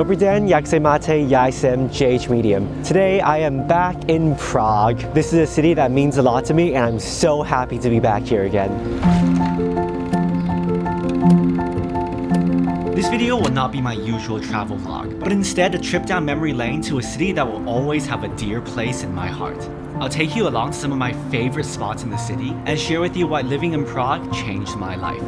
Dobry den, jak se máte, já jsem JH Medium. Today I am back in Prague. This is a city that means a lot to me and I'm so happy to be back here again. This video will not be my usual travel vlog, but instead a trip down memory lane to a city that will always have a dear place in my heart. I'll take you along to some of my favorite spots in the city and share with you why living in Prague changed my life.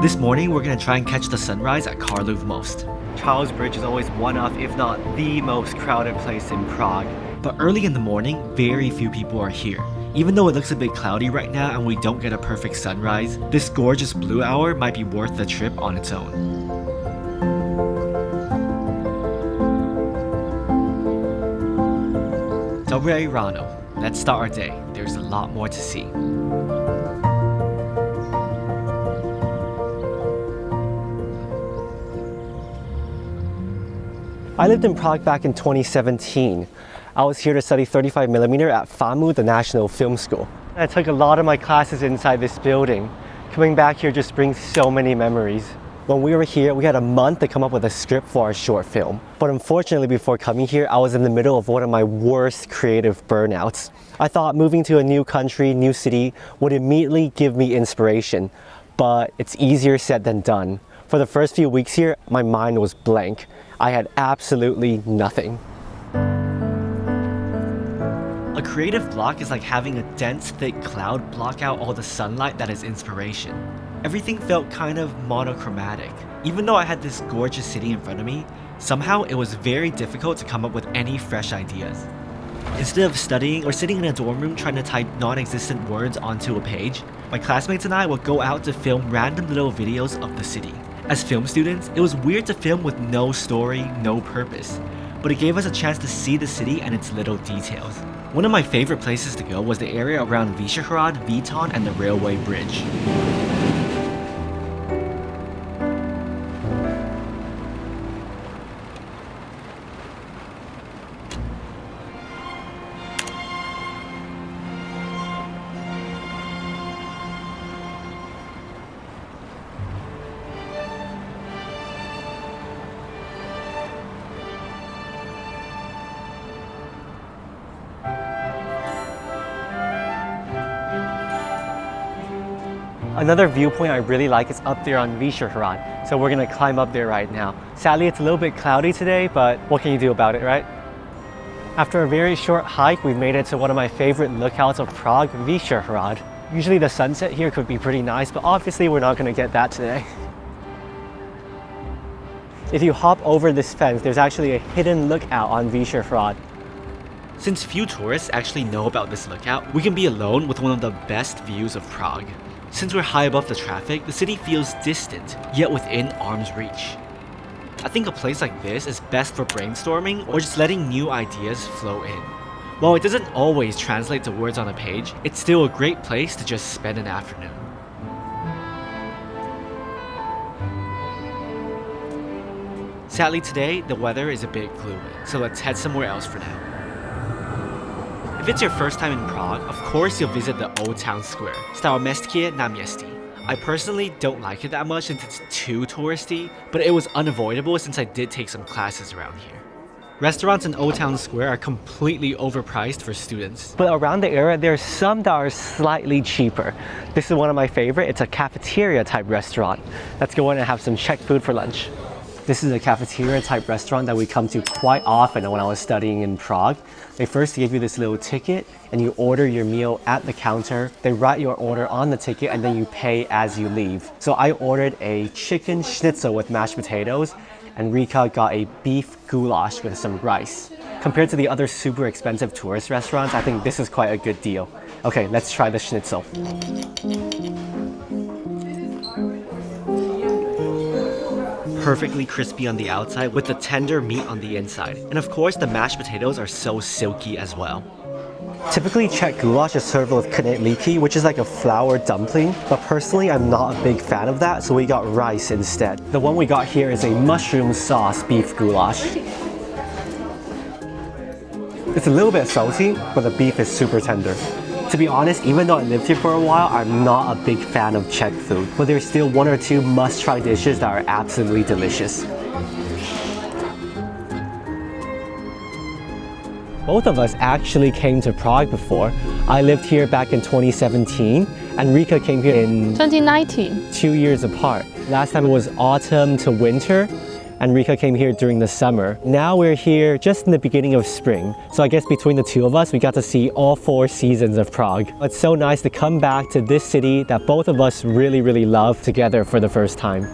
This morning, we're gonna try and catch the sunrise at Karlov Most. Charles Bridge is always one of, if not the most crowded place in Prague. But early in the morning, very few people are here. Even though it looks a bit cloudy right now and we don't get a perfect sunrise, this gorgeous blue hour might be worth the trip on its own. Dobre rano. Let's start our day. There's a lot more to see. I lived in Prague back in 2017. I was here to study 35mm at FAMU, the National Film School. I took a lot of my classes inside this building. Coming back here just brings so many memories. When we were here, we had a month to come up with a script for our short film. But unfortunately, before coming here, I was in the middle of one of my worst creative burnouts. I thought moving to a new country, new city would immediately give me inspiration, but it's easier said than done. For the first few weeks here, my mind was blank. I had absolutely nothing. A creative block is like having a dense, thick cloud block out all the sunlight that is inspiration. Everything felt kind of monochromatic. Even though I had this gorgeous city in front of me, somehow it was very difficult to come up with any fresh ideas. Instead of studying or sitting in a dorm room trying to type non-existent words onto a page, my classmates and I would go out to film random little videos of the city. As film students, it was weird to film with no story, no purpose, but it gave us a chance to see the city and its little details. One of my favorite places to go was the area around Vyšehrad, Víton, and the railway bridge. Another viewpoint I really like is up there on Vyšehrad, so we're gonna climb up there right now. Sadly, it's a little bit cloudy today, but what can you do about it, right? After a very short hike, we've made it to one of my favorite lookouts of Prague, Vyšehrad. Usually the sunset here could be pretty nice, but obviously we're not gonna get that today. If you hop over this fence, there's actually a hidden lookout on Vyšehrad. Since few tourists actually know about this lookout, we can be alone with one of the best views of Prague. Since we're high above the traffic, the city feels distant, yet within arm's reach. I think a place like this is best for brainstorming or just letting new ideas flow in. While it doesn't always translate to words on a page, it's still a great place to just spend an afternoon. Sadly today, the weather is a bit gloomy, so let's head somewhere else for now. If it's your first time in Prague, of course you'll visit the Old Town Square, Staromestskie náměstí. I personally don't like it that much since it's too touristy, but it was unavoidable since I did take some classes around here. Restaurants in Old Town Square are completely overpriced for students. But around the area, there are some that are slightly cheaper. This is one of my favorite. It's a cafeteria type restaurant. Let's go in and have some Czech food for lunch. This is a cafeteria type restaurant that we come to quite often when I was studying in Prague. They first give you this little ticket and you order your meal at the counter. They write your order on the ticket and then you pay as you leave. So I ordered a chicken schnitzel with mashed potatoes and Rika got a beef goulash with some rice. Compared to the other super expensive tourist restaurants, I think this is quite a good deal. Okay, let's try the schnitzel. Perfectly crispy on the outside with the tender meat on the inside. And of course, the mashed potatoes are so silky as well. Typically, Czech goulash is served with knedlíky, which is like a flour dumpling, but personally, I'm not a big fan of that, so we got rice instead. The one we got here is a mushroom sauce beef goulash. It's a little bit salty, but the beef is super tender. To be honest, even though I lived here for a while, I'm not a big fan of Czech food, but there's still one or two must-try dishes that are absolutely delicious. Both of us actually came to Prague before. I lived here back in 2017, and Rika came here in 2019. 2 years apart. Last time it was autumn to winter, and Rika came here during the summer. Now we're here just in the beginning of spring. So I guess between the two of us, we got to see all 4 seasons of Prague. It's so nice to come back to this city that both of us really love together for the first time.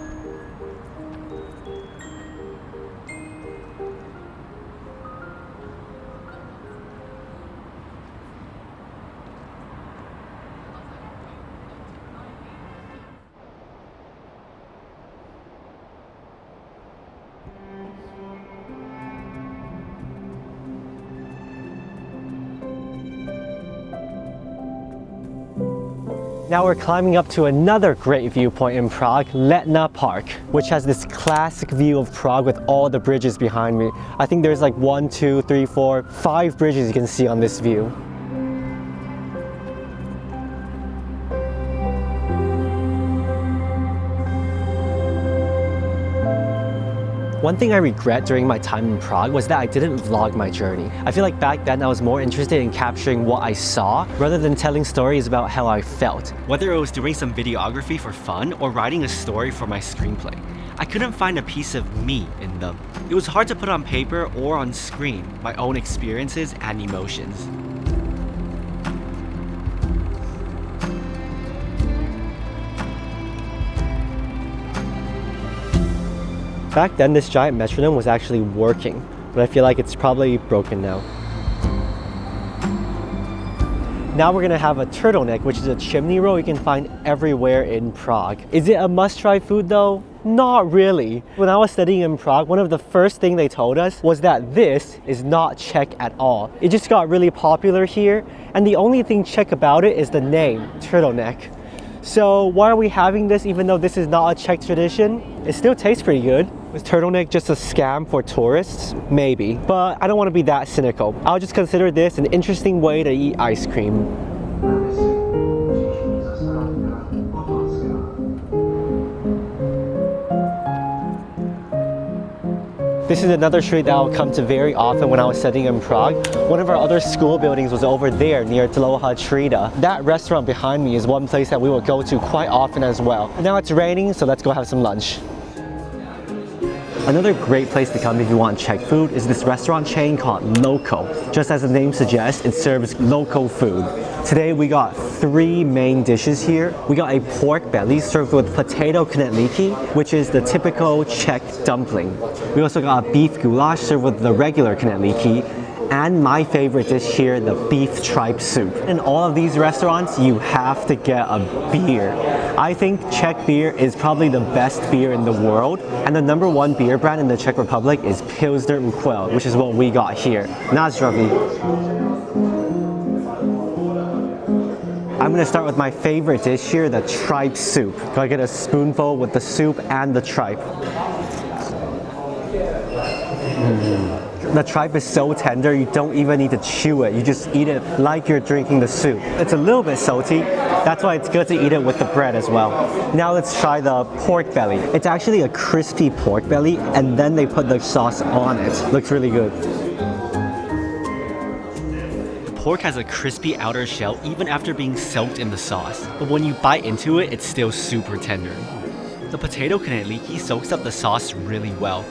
Now we're climbing up to another great viewpoint in Prague, Letná Park, which has this classic view of Prague with all the bridges behind me. I think there's like 1, 2, 3, 4, 5 bridges you can see on this view. One thing I regret during my time in Prague was that I didn't vlog my journey. I feel like back then I was more interested in capturing what I saw rather than telling stories about how I felt. Whether it was doing some videography for fun or writing a story for my screenplay, I couldn't find a piece of me in them. It was hard to put on paper or on screen my own experiences and emotions. Back then, this giant metronome was actually working, but I feel like it's probably broken now. Now we're gonna have a turtleneck, which is a chimney roll you can find everywhere in Prague. Is it a must-try food though? Not really. When I was studying in Prague, one of the first things they told us was that this is not Czech at all. It just got really popular here, and the only thing Czech about it is the name, turtleneck. So why are we having this even though this is not a Czech tradition? It still tastes pretty good. Was turtleneck just a scam for tourists? Maybe, but I don't want to be that cynical. I'll just consider this an interesting way to eat ice cream. This is another street that I'll come to very often when I was studying in Prague. One of our other school buildings was over there near Dlouhá Třída. That restaurant behind me is one place that we will go to quite often as well. Now it's raining, so let's go have some lunch. Another great place to come if you want Czech food is this restaurant chain called Loco. Just as the name suggests, it serves local food. Today we got 3 main dishes here. We got a pork belly served with potato knedlíky, which is the typical Czech dumpling. We also got a beef goulash served with the regular knedlíky, and my favorite dish here, the beef tripe soup. In all of these restaurants, you have to get a beer. I think Czech beer is probably the best beer in the world, and the #1 beer brand in the Czech Republic is Pilsner Urquell, which is what we got here. Na zdraví. I'm gonna start with my favorite dish here, the tripe soup. Gotta get a spoonful with the soup and the tripe. The tripe is so tender, you don't even need to chew it. You just eat it like you're drinking the soup. It's a little bit salty. That's why it's good to eat it with the bread as well. Now let's try the pork belly. It's actually a crispy pork belly, and then they put the sauce on it. Looks really good. The pork has a crispy outer shell even after being soaked in the sauce, but when you bite into it, it's still super tender. The potato knedlíky soaks up the sauce really well.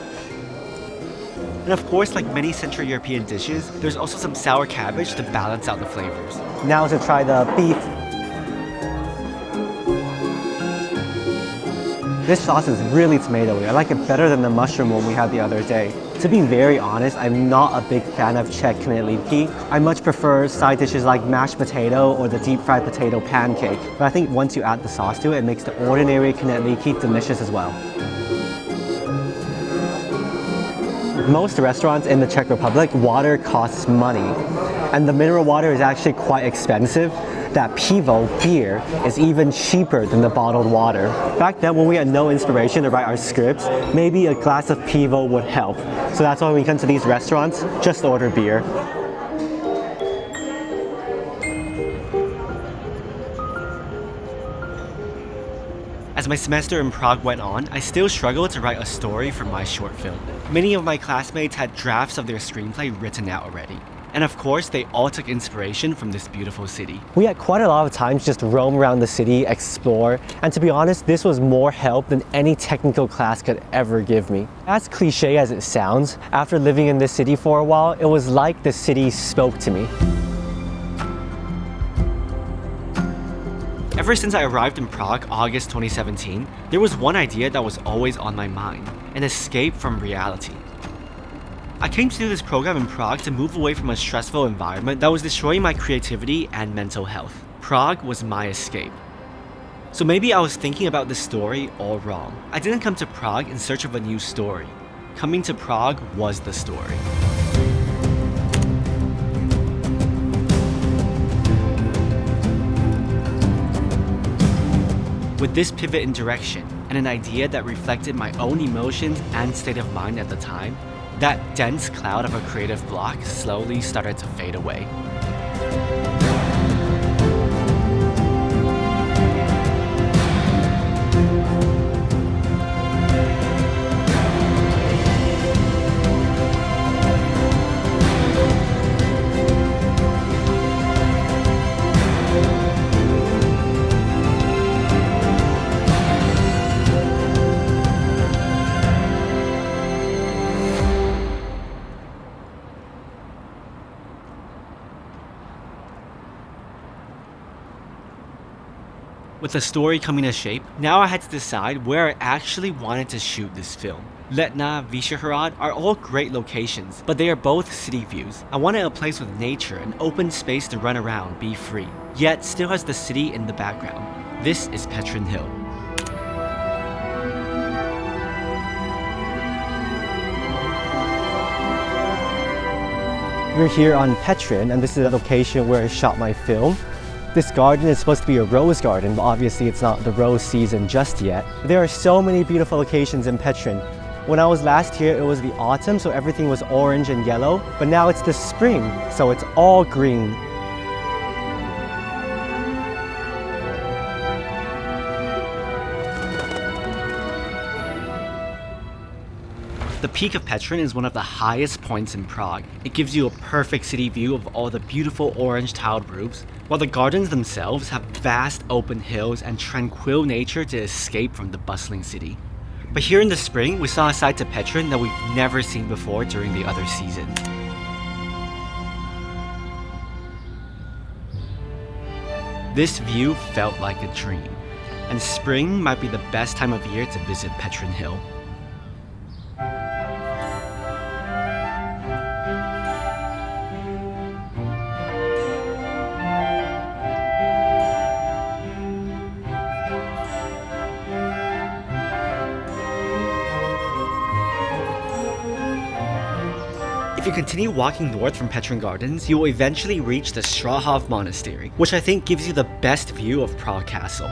And of course, like many Central European dishes, there's also some sour cabbage to balance out the flavors. Now to try the beef. This sauce is really tomatoey. I like it better than the mushroom one we had the other day. To be very honest, I'm not a big fan of Czech knedlíky. I much prefer side dishes like mashed potato or the deep fried potato pancake. But I think once you add the sauce to it, it makes the ordinary knedlíky delicious as well. Most restaurants in the Czech Republic, water costs money, and the mineral water is actually quite expensive. That pivo, beer, is even cheaper than the bottled water. Back then when we had no inspiration to write our scripts, maybe a glass of pivo would help. So that's why when we come to these restaurants, just order beer. As my semester in Prague went on, I still struggled to write a story for my short film. Many of my classmates had drafts of their screenplay written out already. And of course, they all took inspiration from this beautiful city. We had quite a lot of time to just roam around the city, explore, and to be honest, this was more help than any technical class could ever give me. As cliche as it sounds, after living in this city for a while, it was like the city spoke to me. Ever since I arrived in Prague, August 2017, there was one idea that was always on my mind: an escape from reality. I came to do this program in Prague to move away from a stressful environment that was destroying my creativity and mental health. Prague was my escape. So maybe I was thinking about this story all wrong. I didn't come to Prague in search of a new story. Coming to Prague was the story. With this pivot in direction and an idea that reflected my own emotions and state of mind at the time, that dense cloud of a creative block slowly started to fade away. With the story coming to shape, now I had to decide where I actually wanted to shoot this film. Letna, Vyšehrad are all great locations, but they are both city views. I wanted a place with nature and open space to run around, be free, yet still has the city in the background. This is Petrin Hill. We're here on Petrin, and this is the location where I shot my film. This garden is supposed to be a rose garden, but obviously it's not the rose season just yet. There are so many beautiful locations in Petrin. When I was last here, it was the autumn, so everything was orange and yellow, but now it's the spring, so it's all green. The peak of Petrin is one of the highest points in Prague. It gives you a perfect city view of all the beautiful orange tiled roofs, while the gardens themselves have vast open hills and tranquil nature to escape from the bustling city. But here in the spring, we saw a side to Petrin that we've never seen before during the other season. This view felt like a dream, and spring might be the best time of year to visit Petrin Hill. If you continue walking north from Petrin Gardens, you will eventually reach the Strahov Monastery, which I think gives you the best view of Prague Castle.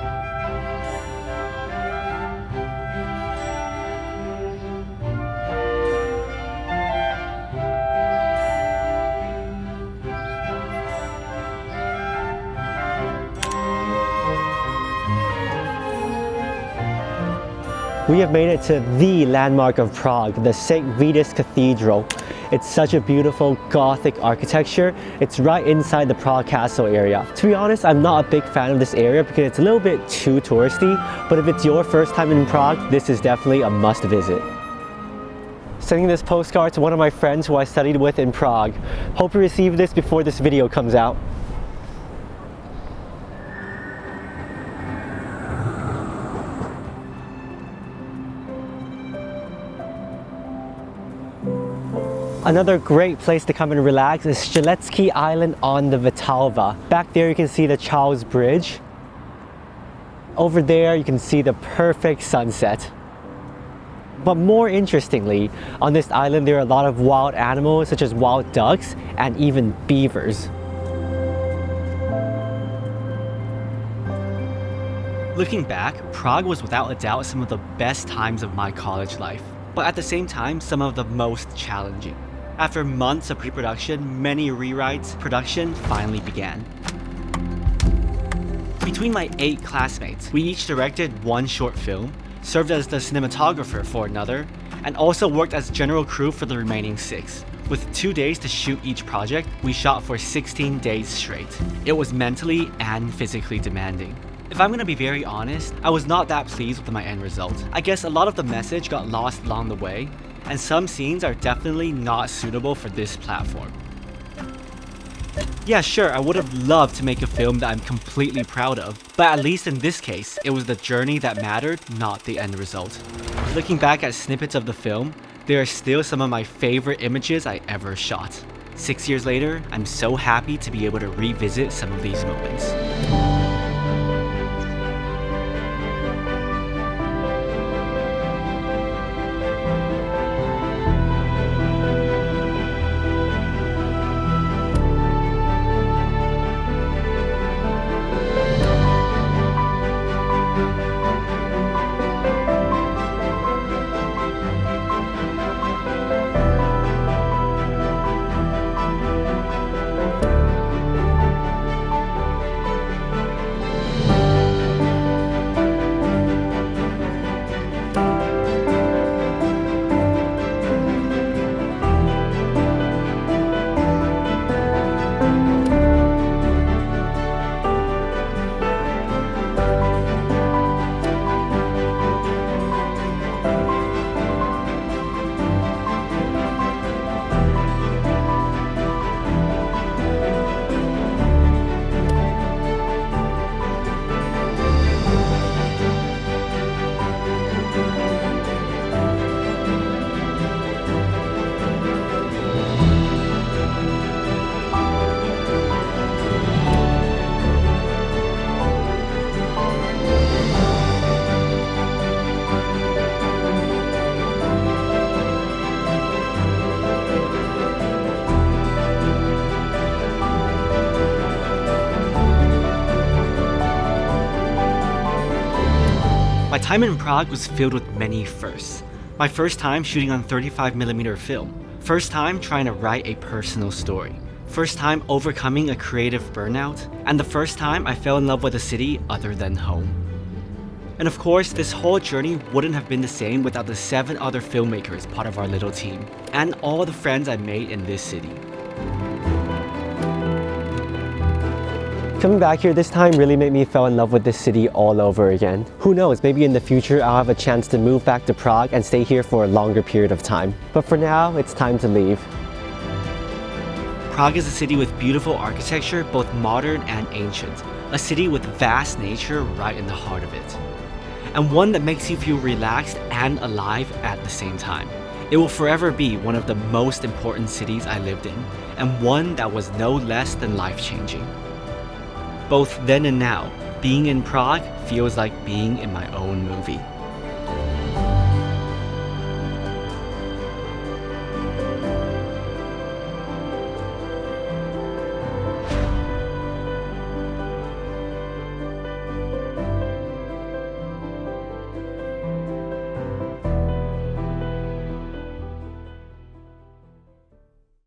We have made it to the landmark of Prague, the St. Vitus Cathedral. It's such a beautiful Gothic architecture. It's right inside the Prague Castle area. To be honest, I'm not a big fan of this area because it's a little bit too touristy, but if it's your first time in Prague, this is definitely a must visit. Sending this postcard to one of my friends who I studied with in Prague. Hope you receive this before this video comes out. Another great place to come and relax is Strzelecki Island on the Vltava. Back there you can see the Charles Bridge. Over there you can see the perfect sunset. But more interestingly, on this island there are a lot of wild animals such as wild ducks and even beavers. Looking back, Prague was without a doubt some of the best times of my college life, but at the same time some of the most challenging. After months of pre-production, many rewrites, production finally began. Between my 8 classmates, we each directed one short film, served as the cinematographer for another, and also worked as general crew for the remaining 6. With 2 days to shoot each project, we shot for 16 days straight. It was mentally and physically demanding. If I'm gonna be very honest, I was not that pleased with my end result. I guess a lot of the message got lost along the way, and some scenes are definitely not suitable for this platform. Yeah, sure, I would have loved to make a film that I'm completely proud of, but at least in this case, it was the journey that mattered, not the end result. Looking back at snippets of the film, they are still some of my favorite images I ever shot. 6 years later, I'm so happy to be able to revisit some of these moments. My time in Prague was filled with many firsts. My first time shooting on 35mm film. First time trying to write a personal story. First time overcoming a creative burnout. And the first time I fell in love with a city other than home. And of course, this whole journey wouldn't have been the same without the 7 other filmmakers part of our little team, and all the friends I made in this city. Coming back here this time really made me fall in love with this city all over again. Who knows, maybe in the future I'll have a chance to move back to Prague and stay here for a longer period of time. But for now, it's time to leave. Prague is a city with beautiful architecture, both modern and ancient. A city with vast nature right in the heart of it. And one that makes you feel relaxed and alive at the same time. It will forever be one of the most important cities I lived in, and one that was no less than life-changing. Both then and now, being in Prague feels like being in my own movie.